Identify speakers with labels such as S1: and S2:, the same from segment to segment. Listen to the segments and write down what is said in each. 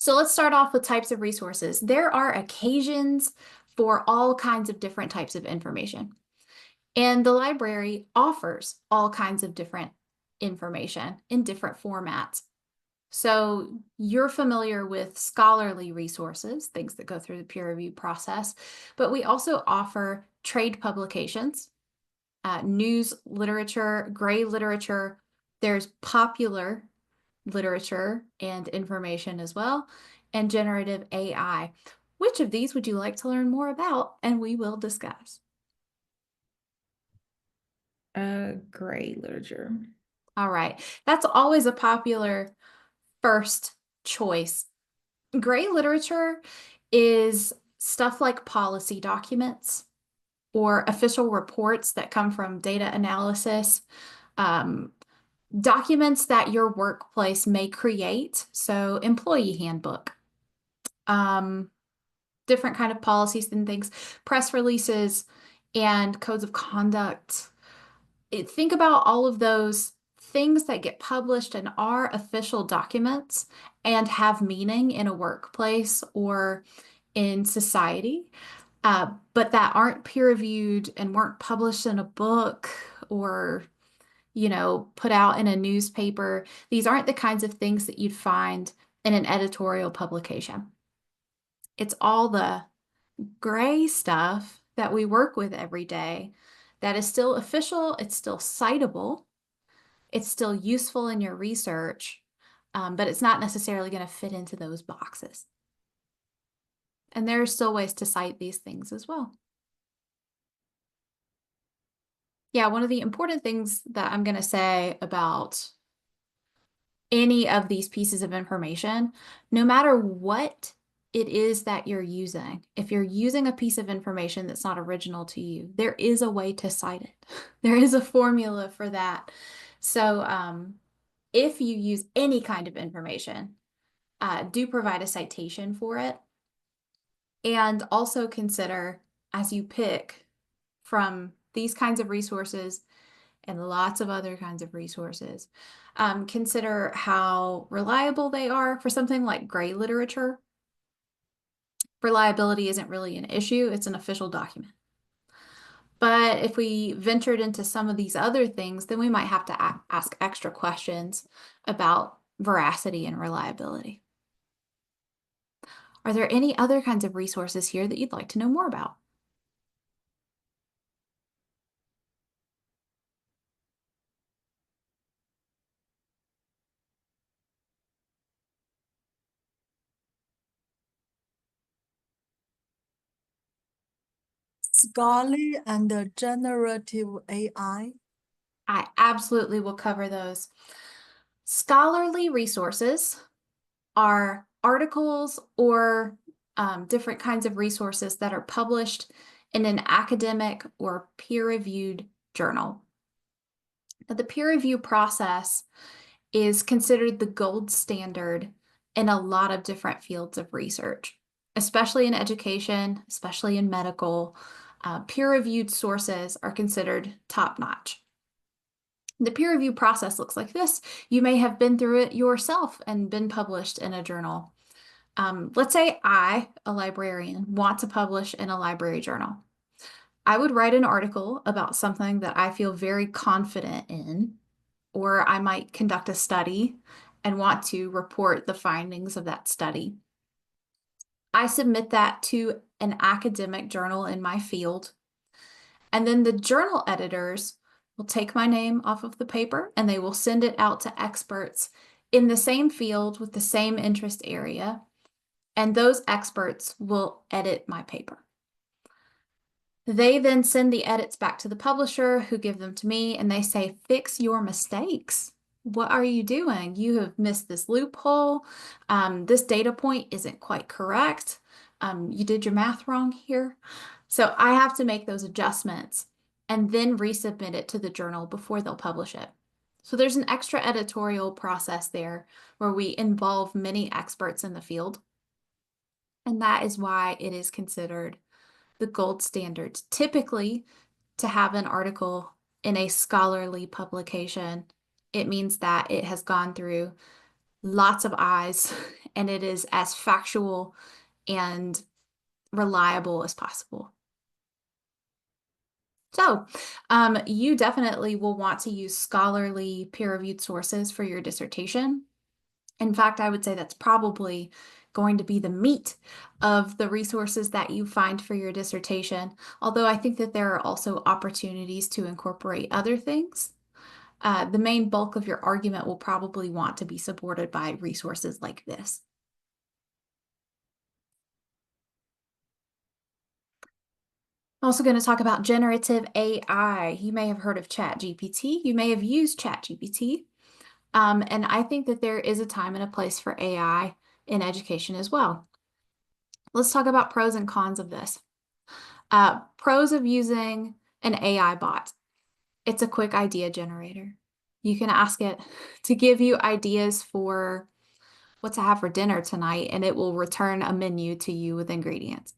S1: So let's start off with types of resources. There are occasions for all kinds of different types of information. And the library offers all kinds of different information in different formats. So you're familiar with scholarly resources, things that go through the peer review process, but we also offer trade publications, news literature, gray literature. There's popular literature and information as well, and generative AI. Which of these would you like to learn more about? And we will discuss.
S2: Great literature.
S1: All right. That's always a popular first choice. Gray literature is stuff like policy documents or official reports that come from data analysis, um, documents that your workplace may create. So employee handbook, um, different kind of policies and things, press releases and codes of conduct. Think about all of those things that get published and are official documents and have meaning in a workplace or in society, but that aren't peer reviewed and weren't published in a book or put out in a newspaper. These aren't the kinds of things that you'd find in an editorial publication. It's all the gray stuff that we work with every day that is still official, it's still citable, it's still useful in your research, but it's not necessarily going to fit into those boxes. And there are still ways to cite these things as well. Yeah, one of the important things that I'm going to say about any of these pieces of information, no matter what it is that you're using, if you're using a piece of information that's not original to you, there is a way to cite it. There is a formula for that. So if you use any kind of information, do provide a citation for it. And also consider, as you pick from these kinds of resources and lots of other kinds of resources, consider how reliable they are. For something like gray literature, reliability isn't really an issue, it's an official document. But if we ventured into some of these other things, then we might have to ask extra questions about veracity and reliability. Are there any other kinds of resources here that you'd like to know more about?
S3: Scholarly and generative AI.
S1: I absolutely will cover those. Scholarly resources are articles or different kinds of resources that are published in an academic or peer-reviewed journal. Now, the peer review process is considered the gold standard in a lot of different fields of research, especially in education, especially in medical. Peer-reviewed sources are considered top-notch. The peer review process looks like this. You may have been through it yourself and been published in a journal. Let's say I, a librarian, want to publish in a library journal. I would write an article about something that I feel very confident in, or I might conduct a study and want to report the findings of that study. I submit that to an academic journal in my field, and then the journal editors will take my name off of the paper and they will send it out to experts in the same field with the same interest area, and those experts will edit my paper. They then send the edits back to the publisher, who give them to me, and they say, fix your mistakes. What are you doing? You have missed this loophole. This data point isn't quite correct. You did your math wrong here. So I have to make those adjustments and then resubmit it to the journal before they'll publish it. So there's an extra editorial process there where we involve many experts in the field. And that is why it is considered the gold standard. Typically, to have an article in a scholarly publication, it means that it has gone through lots of eyes and it is as factual and reliable as possible. So you definitely will want to use scholarly peer-reviewed sources for your dissertation. In fact, I would say that's probably going to be the meat of the resources that you find for your dissertation, although I think that there are also opportunities to incorporate other things. The main bulk of your argument will probably want to be supported by resources like this. I'm also going to talk about generative AI. You may have heard of ChatGPT. You may have used ChatGPT. And I think that there is a time and a place for AI in education as well. Let's talk about pros and cons of this. Pros of using an AI bot. It's a quick idea generator. You can ask it to give you ideas for what to have for dinner tonight, and it will return a menu to you with ingredients.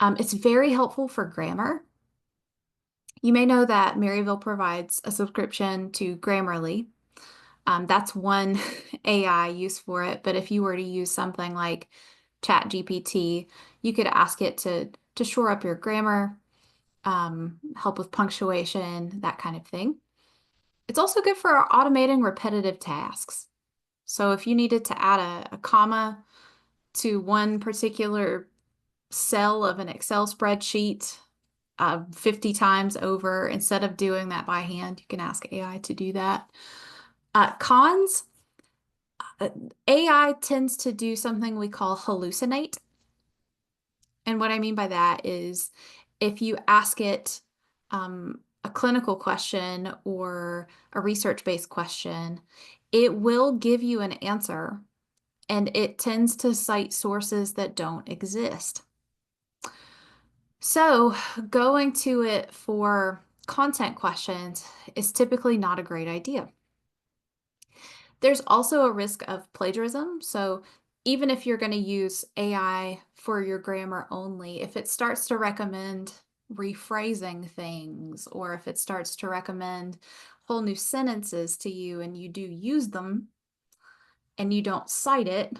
S1: It's very helpful for grammar. You may know that Maryville provides a subscription to Grammarly. That's one AI use for it, but if you were to use something like ChatGPT, you could ask it to shore up your grammar, help with punctuation, that kind of thing. It's also good for automating repetitive tasks. So if you needed to add a comma to one particular cell of an Excel spreadsheet 50 times over, instead of doing that by hand, you can ask AI to do that. Cons, AI tends to do something we call hallucinate. And what I mean by that is if you ask it a clinical question or a research-based question, it will give you an answer, and it tends to cite sources that don't exist. So going to it for content questions is typically not a great idea. There's also a risk of plagiarism. So even if you're going to use AI for your grammar only, if it starts to recommend rephrasing things, or if it starts to recommend whole new sentences to you and you do use them and you don't cite it,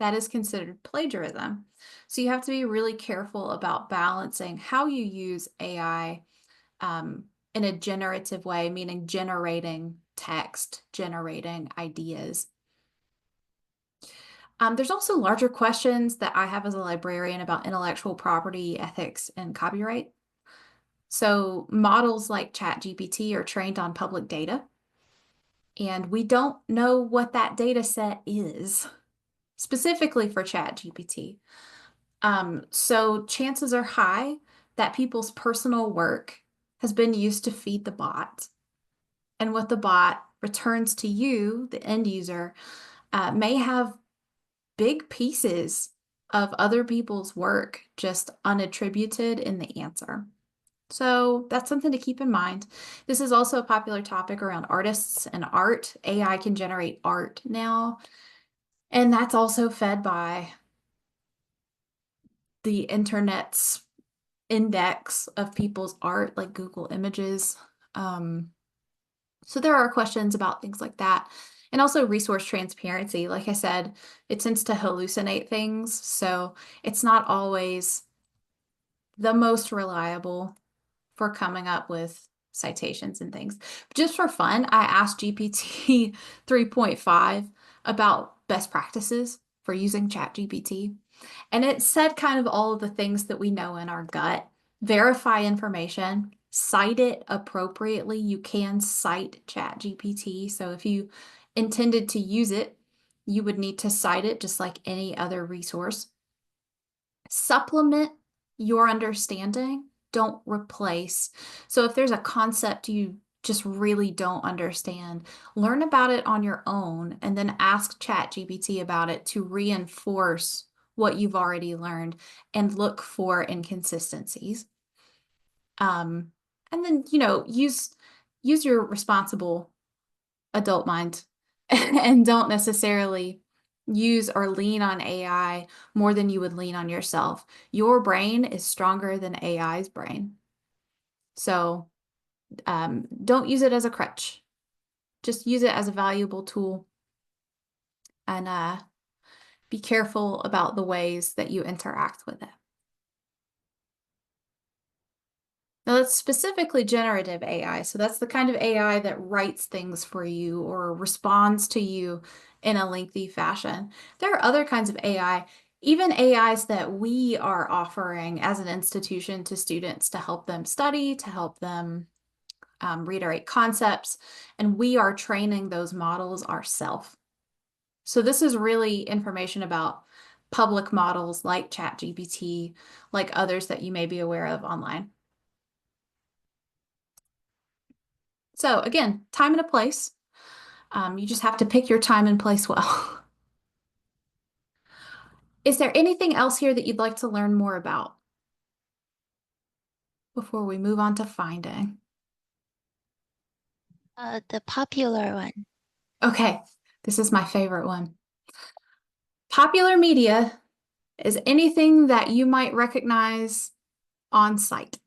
S1: that is considered plagiarism. So you have to be really careful about balancing how you use AI in a generative way, meaning generating text, generating ideas. There's also larger questions that I have as a librarian about intellectual property, ethics, and copyright. So models like ChatGPT are trained on public data, and we don't know what that data set is, specifically for ChatGPT. So chances are high that people's personal work has been used to feed the bot. And what the bot returns to you, the end user, may have big pieces of other people's work just unattributed in the answer. So that's something to keep in mind. This is also a popular topic around artists and art. AI can generate art now, and that's also fed by the internet's index of people's art, like Google Images. So there are questions about things like that. And also resource transparency. Like I said, it tends to hallucinate things. So it's not always the most reliable for coming up with citations and things. Just for fun, I asked GPT 3.5 about best practices for using ChatGPT. And it said kind of all of the things that we know in our gut. Verify information, cite it appropriately. You can cite ChatGPT. So if you intended to use it, you would need to cite it just like any other resource. Supplement your understanding, don't replace. So if there's a concept you just really don't understand, learn about it on your own and then ask ChatGPT about it to reinforce what you've already learned and look for inconsistencies. And then, use your responsible adult mind and don't necessarily use or lean on AI more than you would lean on yourself. Your brain is stronger than AI's brain. So don't use it as a crutch. Just use it as a valuable tool. And Be careful about the ways that you interact with it. Now that's specifically generative AI. So that's the kind of AI that writes things for you or responds to you in a lengthy fashion. There are other kinds of AI, even AIs that we are offering as an institution to students to help them study, to help them reiterate concepts, and we are training those models ourselves. So this is really information about public models like ChatGPT, like others that you may be aware of online. So again, time and a place. You just have to pick your time and place well. Is there anything else here that you'd like to learn more about before we move on to finding?
S4: The popular one.
S1: Okay, this is my favorite one. Popular media is anything that you might recognize on site.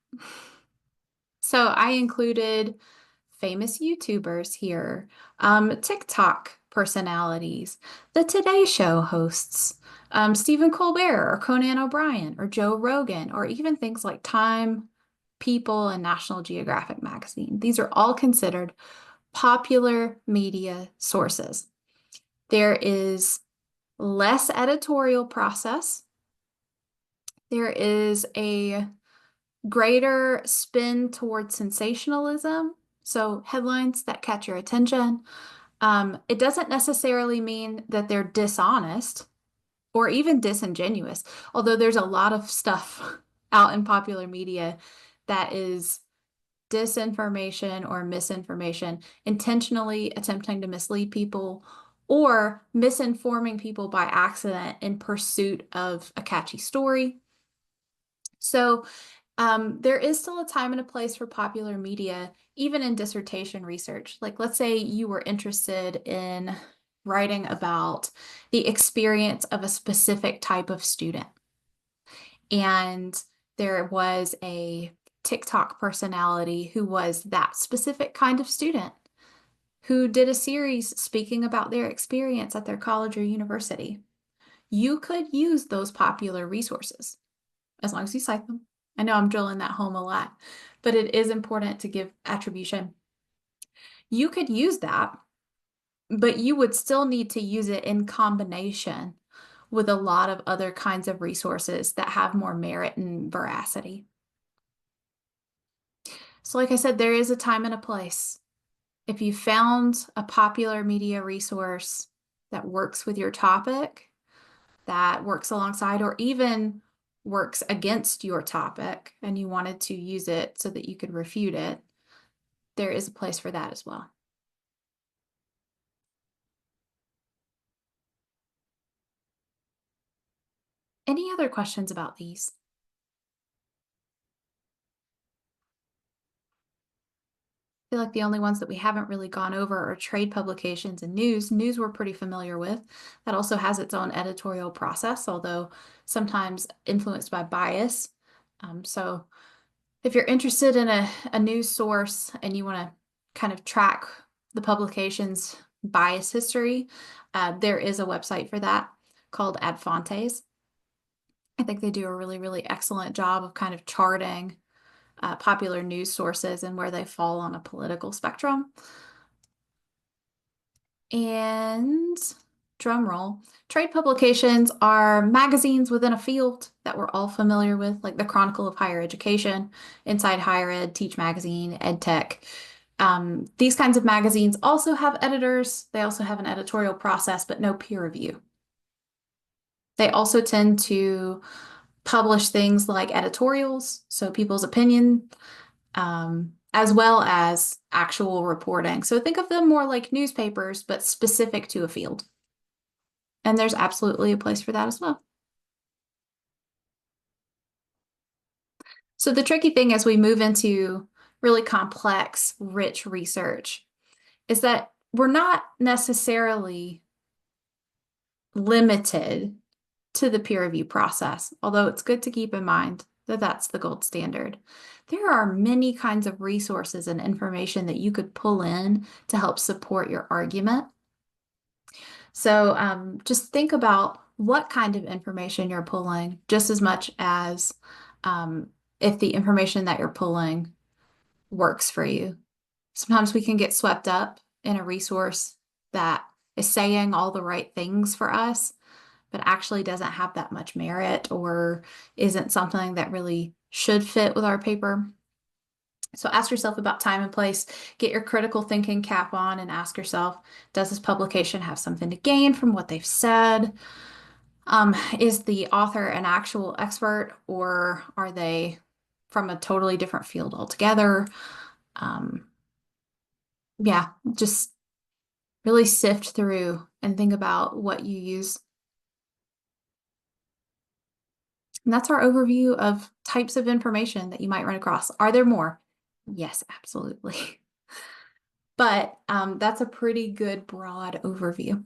S1: So I included famous YouTubers here, TikTok personalities, the Today Show hosts, Stephen Colbert or Conan O'Brien or Joe Rogan, or even things like Time, People, and National Geographic magazine. These are all considered popular media sources. There is less editorial process. There is a greater spin towards sensationalism, so headlines that catch your attention. It doesn't necessarily mean that they're dishonest or even disingenuous, although there's a lot of stuff out in popular media that is disinformation or misinformation, intentionally attempting to mislead people or misinforming people by accident in pursuit of a catchy story. So there is still a time and a place for popular media, even in dissertation research. Like, let's say you were interested in writing about the experience of a specific type of student, and there was a TikTok personality who was that specific kind of student who did a series speaking about their experience at their college or university. You could use those popular resources as long as you cite them. I know I'm drilling that home a lot, but it is important to give attribution. You could use that, but you would still need to use it in combination with a lot of other kinds of resources that have more merit and veracity. So like I said, there is a time and a place. If you found a popular media resource that works with your topic, that works alongside or even works against your topic, and you wanted to use it so that you could refute it, there is a place for that as well. Any other questions about these? I feel like the only ones that we haven't really gone over are trade publications and news. News we're pretty familiar with. That also has its own editorial process, although sometimes influenced by bias. So if you're interested in a news source and you want to kind of track the publication's bias history, there is a website for that called Ad Fontes. I think they do a really, really excellent job of kind of charting popular news sources and where they fall on a political spectrum. And drum roll, trade publications are magazines within a field that we're all familiar with, like the Chronicle of Higher Education, Inside Higher Ed, Teach Magazine, EdTech. These kinds of magazines also have editors. They also have an editorial process, but no peer review. They also tend to publish things like editorials, so people's opinion, as well as actual reporting. So think of them more like newspapers, but specific to a field. And there's absolutely a place for that as well. So the tricky thing as we move into really complex, rich research is that we're not necessarily limited to the peer review process, although it's good to keep in mind that that's the gold standard. There are many kinds of resources and information that you could pull in to help support your argument. So just think about what kind of information you're pulling, just as much as if the information that you're pulling works for you. Sometimes we can get swept up in a resource that is saying all the right things for us, but actually doesn't have that much merit or isn't something that really should fit with our paper. So ask yourself about time and place, get your critical thinking cap on and ask yourself, does this publication have something to gain from what they've said? Is the author an actual expert or are they from a totally different field altogether? Yeah, just really sift through and think about what you use. And that's our overview of types of information that you might run across. Are there more? Yes, absolutely. But that's a pretty good broad overview.